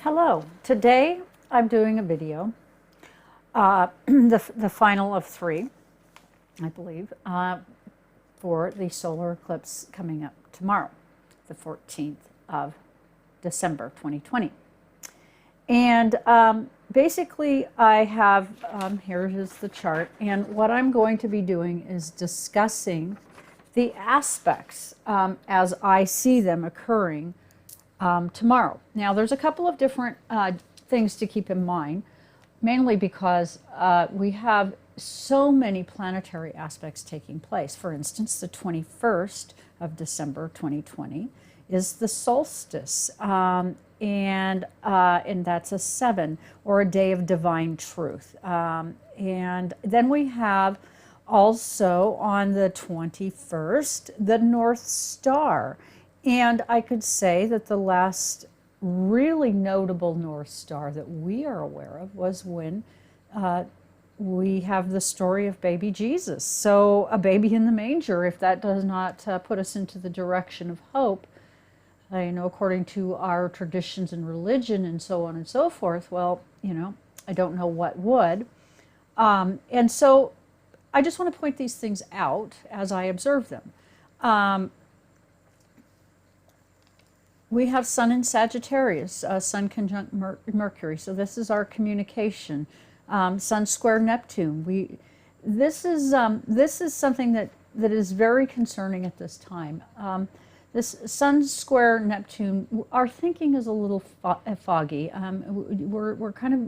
Hello, today I'm doing a video, the final of 3, I believe, for the solar eclipse coming up tomorrow, the 14th of December 2020. And basically I have, here is the chart, and what I'm going to be doing is discussing the aspects as I see them occurring tomorrow. Now, there's a couple of different things to keep in mind, mainly because we have so many planetary aspects taking place. For instance, the 21st of December 2020 is the solstice, and that's a 7, or a day of divine truth. And then we have also on the 21st, the North Star. And I could say that the last really notable North Star that we are aware of was when we have the story of baby Jesus. So a baby in the manger, if that does not put us into the direction of hope, you know, according to our traditions and religion and so on and so forth, well, you know, I don't know what would. And so I just want to point these things out as I observe them. We have Sun in Sagittarius, Sun conjunct Mercury. So this is our communication. Sun square Neptune. This is something that is very concerning at this time. This Sun square Neptune, our thinking is a little foggy. We're kind of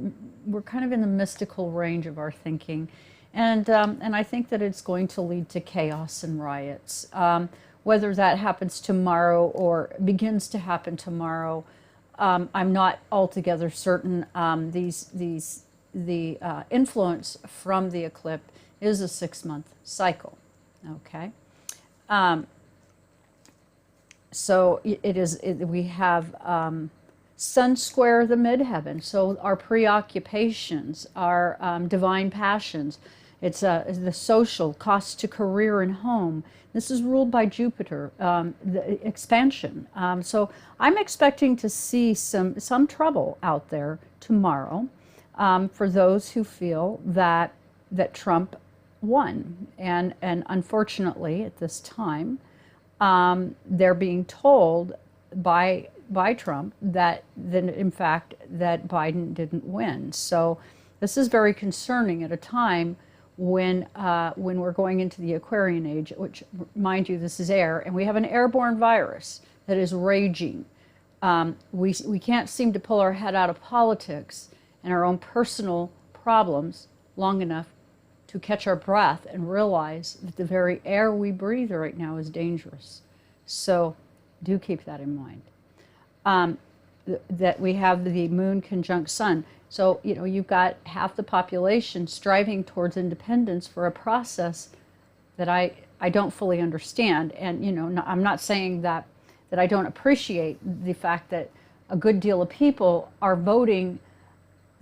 in the mystical range of our thinking, and I think that it's going to lead to chaos and riots. Whether that happens tomorrow or begins to happen tomorrow, I'm not altogether certain. The influence from the eclipse is a 6-month cycle. Okay, so we have Sun square the midheaven. So our preoccupations, our divine passions. It's the social, cost to career and home. This is ruled by Jupiter, the expansion. So I'm expecting to see some trouble out there tomorrow for those who feel that Trump won. And unfortunately, at this time, they're being told by Trump that in fact that Biden didn't win. So this is very concerning at a time when we're going into the Aquarian age, which, mind you, this is air, and we have an airborne virus that is raging. We can't seem to pull our head out of politics and our own personal problems long enough to catch our breath and realize that the very air we breathe right now is dangerous. So do keep that in mind. That we have the moon conjunct sun. So, you know, you've got half the population striving towards independence for a process that I don't fully understand. And, you know, I'm not saying that I don't appreciate the fact that a good deal of people are voting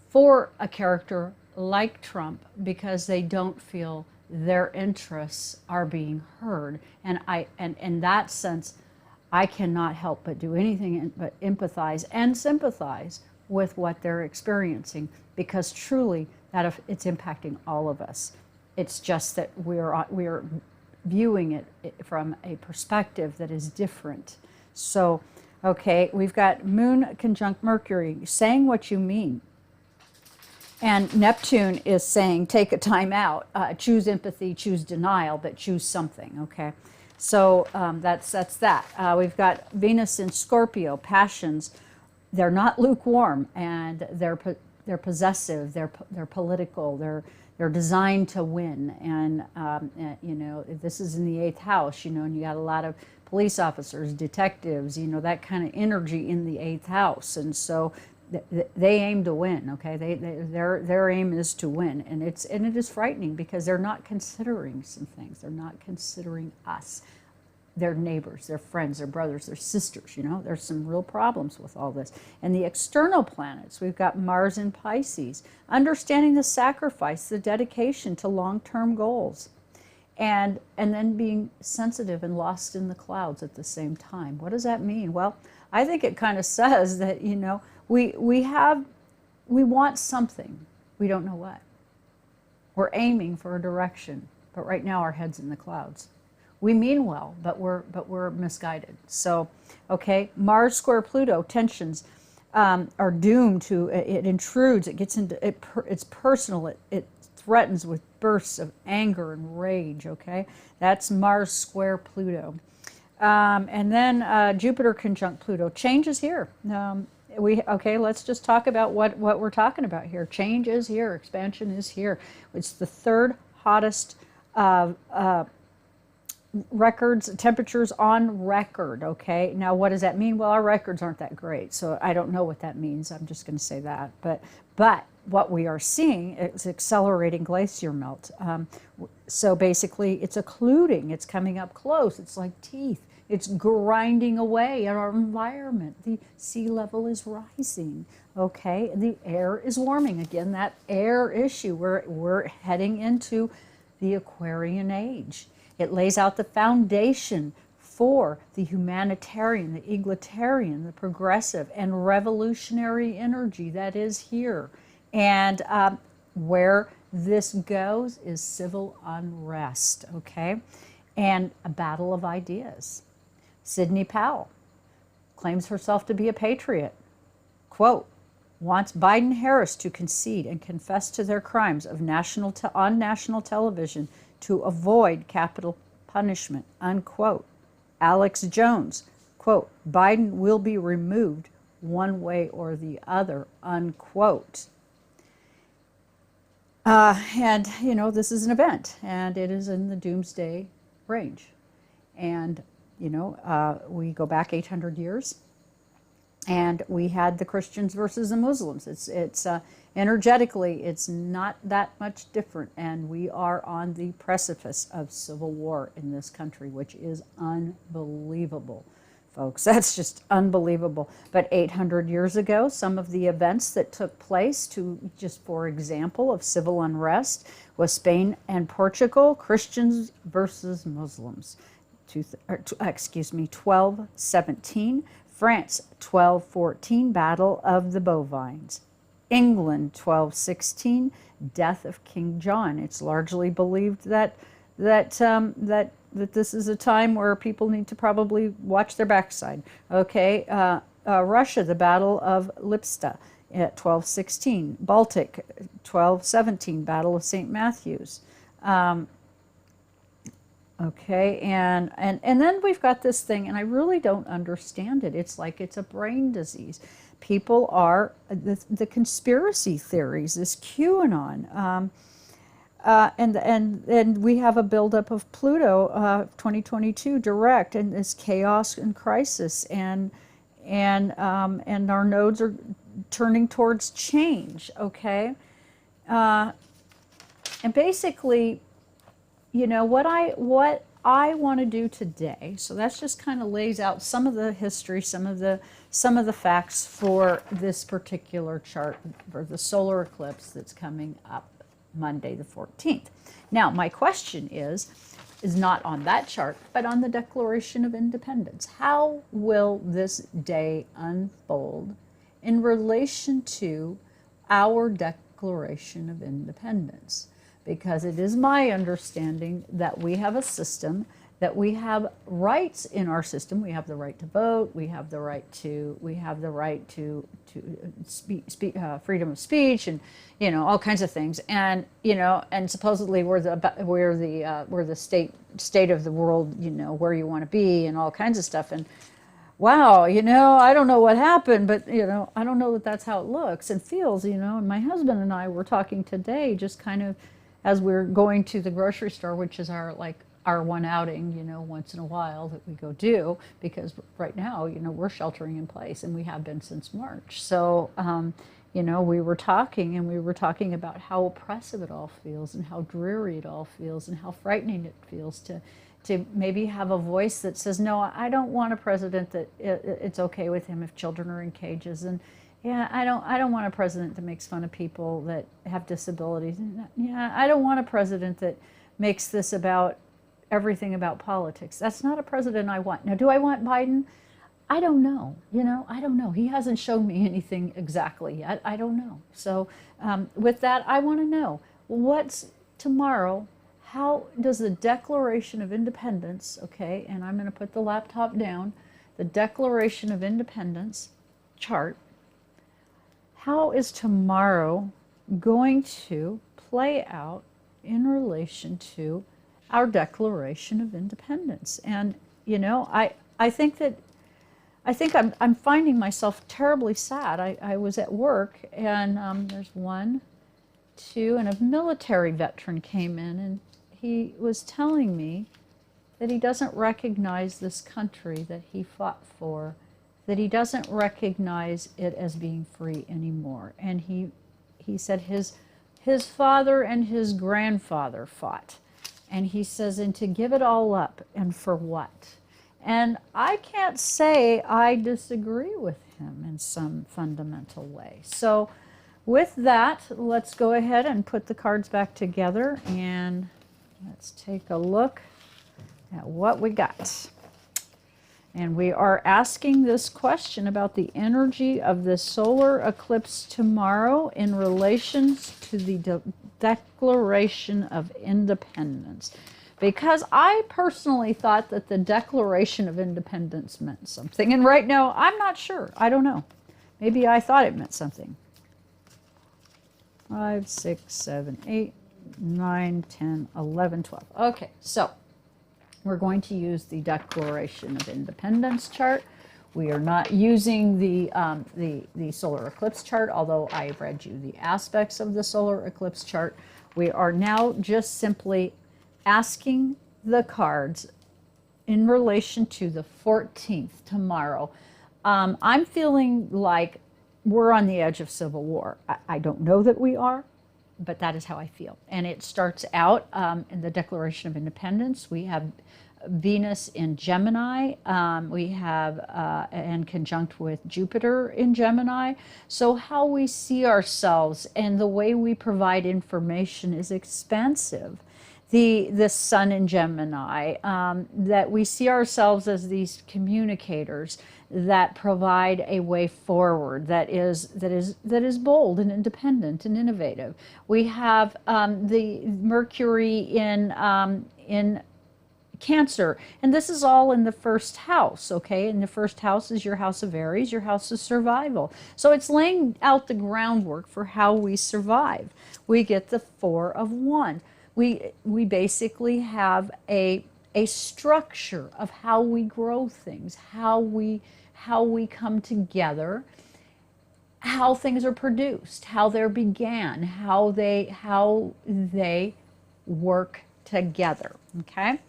for a character like Trump because they don't feel their interests are being heard. And in that sense, I cannot help but do anything but empathize and sympathize with what they're experiencing, because truly that it's impacting all of us. It's just that we're viewing it from a perspective that is different. So, okay, we've got moon conjunct Mercury, saying what you mean. And Neptune is saying, take a time out, choose empathy, choose denial, but choose something, okay? So that's that. We've got Venus in Scorpio, passions. They're not lukewarm, and they're possessive. They're political. They're designed to win. And you know, this is in the 8th house. You know, and you got a lot of police officers, detectives. You know, that kind of energy in the 8th house. And so they aim to win. Okay, their aim is to win, and it is frightening because they're not considering some things. They're not considering us. Their neighbors, their friends, their brothers, their sisters, you know, there's some real problems with all this. And the external planets, we've got Mars in Pisces, understanding the sacrifice, the dedication to long-term goals, and then being sensitive and lost in the clouds at the same time. What does that mean? Well, I think it kind of says that, you know, we want something. We don't know what. We're aiming for a direction, but right now our head's in the clouds. We mean well, but we're misguided. So, okay, Mars square Pluto tensions are doomed to, it intrudes, it gets into, it's personal, it threatens with bursts of anger and rage, okay? That's Mars square Pluto. And then Jupiter conjunct Pluto. Change is here. Okay, let's just talk about what we're talking about here. Change is here. Expansion is here. It's the third hottest records, temperatures on record, okay? Now, what does that mean? Well, our records aren't that great, so I don't know what that means. I'm just going to say that. But what we are seeing is accelerating glacier melt. So basically, it's occluding. It's coming up close. It's like teeth. It's grinding away at our environment. The sea level is rising, okay? The air is warming. Again, that air issue. We're heading into the Aquarian age. It lays out the foundation for the humanitarian, the egalitarian, the progressive, and revolutionary energy that is here. And where this goes is civil unrest, okay? And a battle of ideas. Sidney Powell claims herself to be a patriot. Quote, wants Biden-Harris to concede and confess to their crimes of on national television to avoid capital punishment, unquote. Alex Jones, quote, Biden will be removed one way or the other, unquote. And, you know, this is an event, and it is in the doomsday range. And, you know, we go back 800 years, and we had the Christians versus the Muslims. It's energetically, it's not that much different, and we are on the precipice of civil war in this country, which is unbelievable, folks. That's just unbelievable. But 800 years ago, some of the events that took place, just for example, of civil unrest, was Spain and Portugal, Christians versus Muslims. 1217. France, 1214, Battle of the Bovines. England, 1216, death of King John. It's largely believed that this is a time where people need to probably watch their backside. Okay, Russia, the Battle of Lipsta at 1216. Baltic, 1217, Battle of St. Matthews. Okay, and then we've got this thing, and I really don't understand it. It's like it's a brain disease. People are, the conspiracy theories, this QAnon, and we have a buildup of Pluto, 2022 direct, and this chaos and crisis, and our nodes are turning towards change, okay? And basically, you know, what I want to do today, so that's just kind of lays out some of the history, some of the facts for this particular chart for the solar eclipse that's coming up Monday the 14th. Now, my question is not on that chart, but on the Declaration of Independence. How will this day unfold in relation to our Declaration of Independence? Because it is my understanding that we have a system, that we have rights in our system. We have the right to vote. We have the right to speak, freedom of speech, and you know, all kinds of things. And you know, and supposedly we're the state of the world. You know, where you want to be, and all kinds of stuff. And wow, you know, I don't know what happened, but you know, I don't know that that's how it looks and feels. You know, and my husband and I were talking today, just kind of as we're going to the grocery store, which is our one outing, you know, once in a while that we go do, because right now, you know, we're sheltering in place, and we have been since March. So, you know, we were talking about how oppressive it all feels, and how dreary it all feels, and how frightening it feels to maybe have a voice that says, no, I don't want a president that it's okay with him if children are in cages, and yeah, I don't want a president that makes fun of people that have disabilities. Yeah, I don't want a president that makes this about everything about politics. That's not a president I want. Now, do I want Biden? I don't know, I don't know. He hasn't shown me anything exactly yet. I don't know. So with that, I want to know what's tomorrow. How does the Declaration of Independence, okay, and I'm going to put the laptop down, the Declaration of Independence chart, how is tomorrow going to play out in relation to our Declaration of Independence? And, I think I'm finding myself terribly sad. I was at work, and there's one, two, and a military veteran came in, and he was telling me that he doesn't recognize this country that he fought for, that he doesn't recognize it as being free anymore. And he said his father and his grandfather fought. And he says, and to give it all up, and for what? And I can't say I disagree with him in some fundamental way. So with that, let's go ahead and put the cards back together, and let's take a look at what we got. And we are asking this question about the energy of the solar eclipse tomorrow in relation to the Declaration of Independence. Because I personally thought that the Declaration of Independence meant something. And right now, I'm not sure. I don't know. Maybe I thought it meant something. 5, 6, 7, 8, 9, 10, 11, 12. Okay, so we're going to use the Declaration of Independence chart. We are not using the solar eclipse chart, although I read you the aspects of the solar eclipse chart. We are now just simply asking the cards in relation to the 14th, tomorrow. I'm feeling like we're on the edge of civil war. I don't know that we are, but that is how I feel. And it starts out in the Declaration of Independence. We have Venus in Gemini. We have, and conjunct with Jupiter in Gemini. So how we see ourselves and the way we provide information is expansive. The sun in Gemini, that we see ourselves as these communicators that provide a way forward that is bold and independent and innovative. We have the Mercury in Cancer, and this is all in the first house, okay? And the first house is your house of Aries, your house of survival. So it's laying out the groundwork for how we survive. We get the Four of Wands. We basically have a structure of how we grow things, how we come together, how things are produced, how they began, how they work together, okay?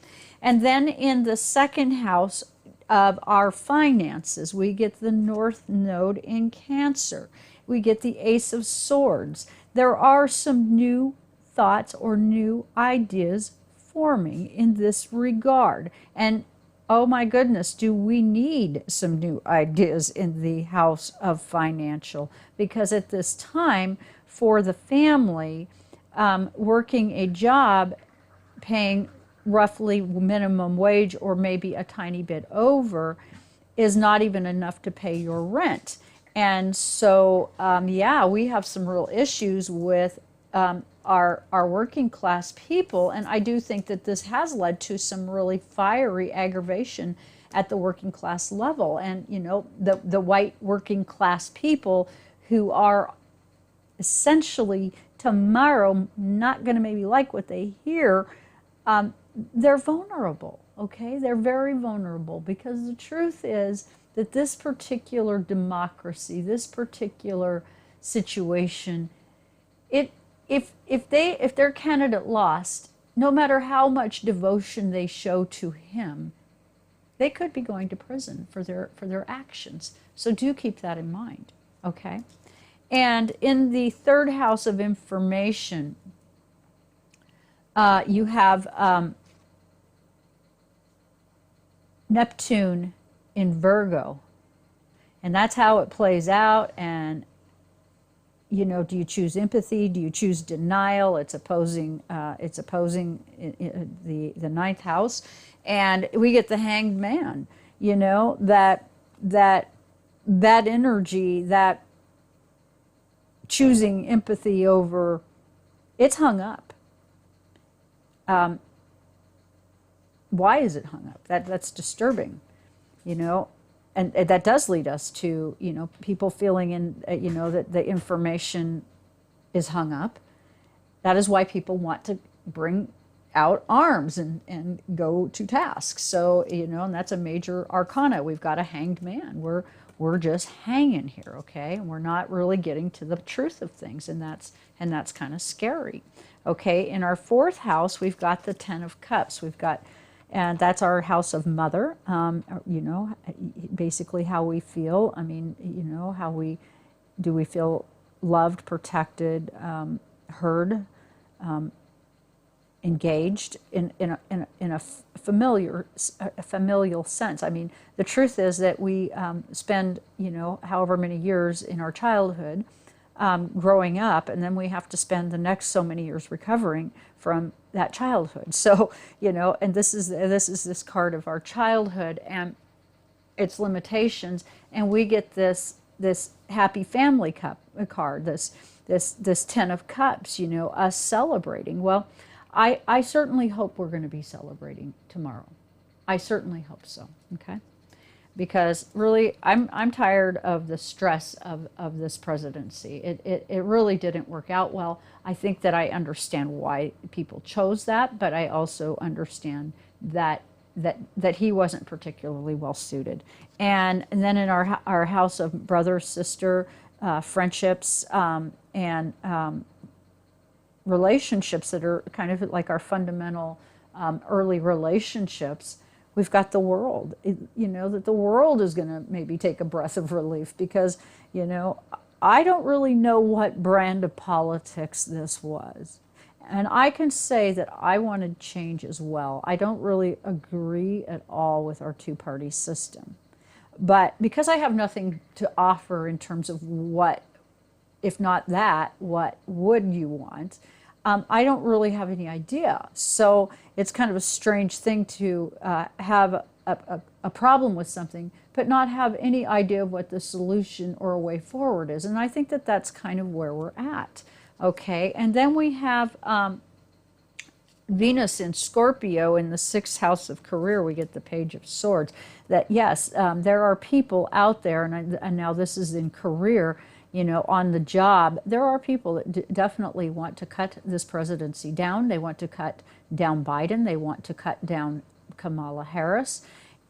And then in the second house of our finances, we get the North Node in Cancer. We get the Ace of Swords. There are some new thoughts or new ideas forming in this regard. And oh my goodness, do we need some new ideas in the house of financial? Because at this time, for the family, working a job paying roughly minimum wage or maybe a tiny bit over is not even enough to pay your rent. And so, yeah, we have some real issues with our working class people, and I do think that this has led to some really fiery aggravation at the working class level. And the white working class people who are essentially tomorrow not going to maybe like what they hear, they're vulnerable, okay? They're very vulnerable, because the truth is that this particular democracy, this particular situation, if their candidate lost, no matter how much devotion they show to him, they could be going to prison for their actions. So do keep that in mind, okay? And in the third house of information, you have Neptune in Virgo, and that's how it plays out. And do you choose empathy? Do you choose denial? It's opposing the ninth house, and we get the Hanged Man. That that energy, that choosing empathy over, it's hung up. Why is it hung up? That's disturbing, you know, and that does lead us to, you know, people feeling you know, that the information is hung up. That is why people want to bring out arms and go to task. So, you know, and that's a major arcana. We've got a hanged man. We're just hanging here, okay? And we're not really getting to the truth of things, and that's kind of scary. Okay, in our fourth house, we've got the Ten of Cups. We've got, and that's our house of mother. You know, basically how we feel. I mean, you know, do we feel loved, protected, heard, engaged in a familial sense. I mean, the truth is that we spend, you know, however many years in our childhood growing up, and then we have to spend the next so many years recovering from that childhood. So, you know, and this is this card of our childhood and its limitations, and we get this happy family card, this Ten of Cups, you know, us celebrating. Well, I certainly hope we're going to be celebrating tomorrow. I certainly hope so, okay? Because really, I'm tired of the stress of this presidency. It really didn't work out well. I think that I understand why people chose that, but I also understand that he wasn't particularly well suited. And then in our house of brother, sister, friendships, and relationships that are kind of like our fundamental early relationships, we've got the world. You know, that the world is going to maybe take a breath of relief because, you know, I don't really know what brand of politics this was. And I can say that I wanted change as well. I don't really agree at all with our two-party system. But because I have nothing to offer in terms of what, if not that, what would you want? I don't really have any idea. So it's kind of a strange thing to have a problem with something, but not have any idea of what the solution or a way forward is. And I think that that's kind of where we're at. Okay, and then we have Venus in Scorpio in the sixth house of career. We get the Page of Swords. That yes, there are people out there, and now this is in career, you know, on the job. There are people that definitely want to cut this presidency down. They want to cut down Biden. They want to cut down Kamala Harris.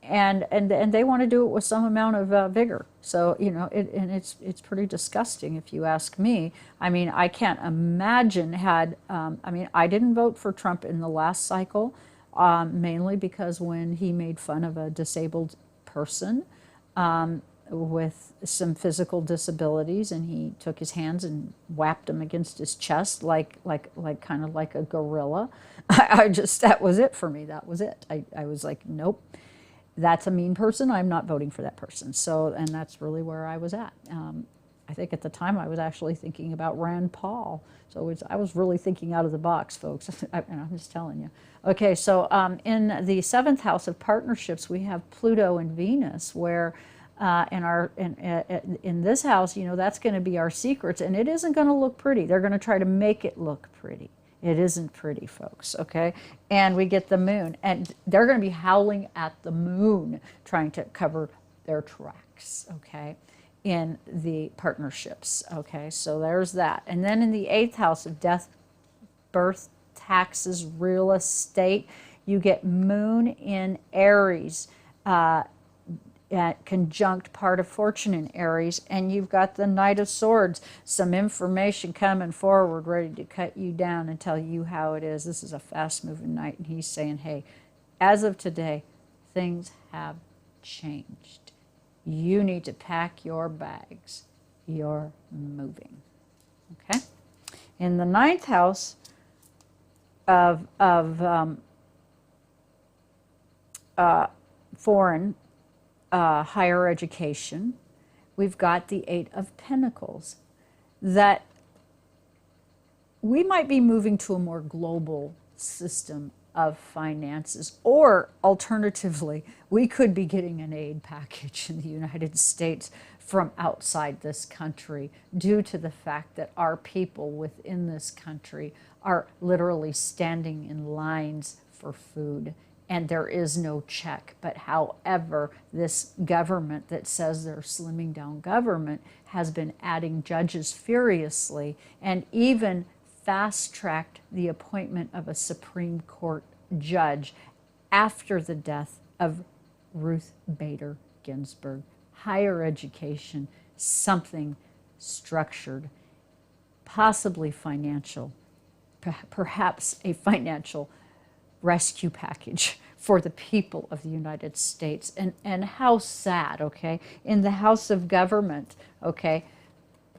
And they want to do it with some amount of vigor. So, you know, it's pretty disgusting if you ask me. I mean, I can't imagine I mean, I didn't vote for Trump in the last cycle, mainly because when he made fun of a disabled person with some physical disabilities, and he took his hands and whapped them against his chest like kind of like a gorilla. That was it for me. That was it. I was like, nope. That's a mean person. I'm not voting for that person. So, and that's really where I was at. I think at the time I was actually thinking about Rand Paul. So I was really thinking out of the box, folks. And I'm just telling you. Okay, so in the seventh house of partnerships, we have Pluto and Venus, where in this house, you know, that's going to be our secrets, and it isn't going to look pretty. They're going to try to make it look pretty. It isn't pretty, folks, okay? And we get the moon, and they're going to be howling at the moon, trying to cover their tracks, okay, in the partnerships, okay? So there's that. And then in the eighth house of death, birth, taxes, real estate, you get moon in Aries, conjunct part of fortune in Aries, and you've got the Knight of Swords, some information coming forward ready to cut you down and tell you how it is. This is a fast-moving knight, and he's saying, hey, as of today, things have changed. You need to pack your bags. You're moving. Okay? In the ninth house of foreign higher education, we've got the Eight of Pentacles, that we might be moving to a more global system of finances. Or alternatively, we could be getting an aid package in the United States from outside this country due to the fact that our people within this country are literally standing in lines for food, and there is no check. But however, this government that says they're slimming down government has been adding judges furiously, and even fast-tracked the appointment of a Supreme Court judge after the death of Ruth Bader Ginsburg. Higher education, something structured, possibly financial, perhaps a financial rescue package for the people of the United States. And how sad, okay? In the House of Government, okay,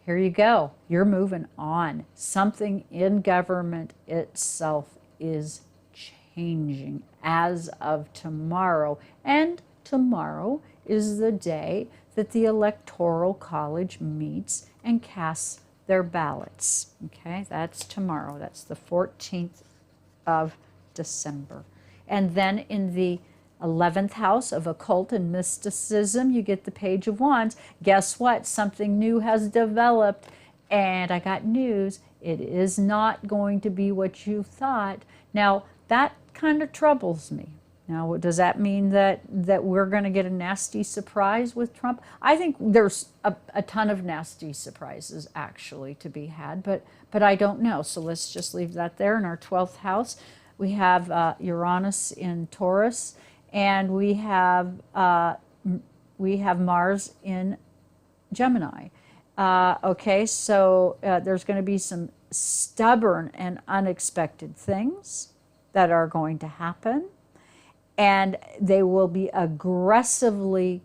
here you go. You're moving on. Something in government itself is changing as of tomorrow. And tomorrow is the day that the Electoral College meets and casts their ballots. Okay, that's tomorrow. That's the 14th of December. And then in the 11th house of occult and mysticism, you get the Page of Wands. Guess what? Something new has developed. And I got news. It is not going to be what you thought. Now, that kind of troubles me. Now, does that mean that we're going to get a nasty surprise with Trump? I think there's a ton of nasty surprises actually to be had, but I don't know. So let's just leave that there. In our 12th house, we have Uranus in Taurus, and we have Mars in Gemini. Okay, so there's going to be some stubborn and unexpected things that are going to happen. And they will be aggressively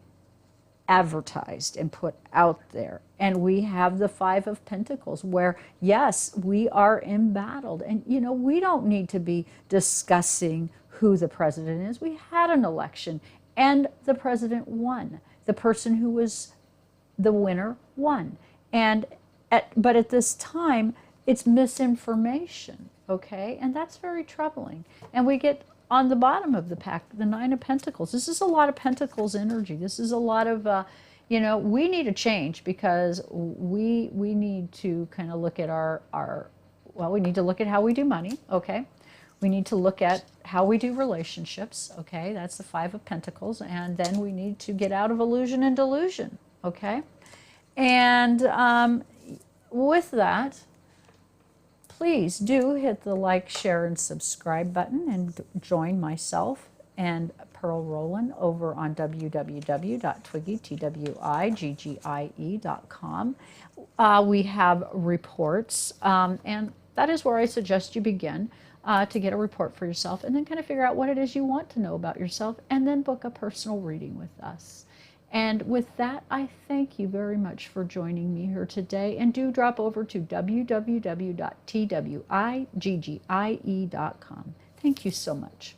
advertised and put out there. And we have the Five of Pentacles where, yes, we are embattled. And, you know, we don't need to be discussing who the president is. We had an election and the president won. The person who was the winner won. And but at this time, it's misinformation, okay? And that's very troubling. And we get on the bottom of the pack, the Nine of Pentacles. This is a lot of Pentacles energy. This is a lot of, you know, we need a change because we need to kind of look at well, we need to look at how we do money, okay? We need to look at how we do relationships, okay? That's the Five of Pentacles. And then we need to get out of illusion and delusion, okay? And with that, please do hit the like, share, and subscribe button and join myself and Pearl Rowland over on www.twiggie.com. We have reports, and that is where I suggest you begin to get a report for yourself and then kind of figure out what it is you want to know about yourself and then book a personal reading with us. And with that, I thank you very much for joining me here today. And do drop over to www.twiggie.com. Thank you so much.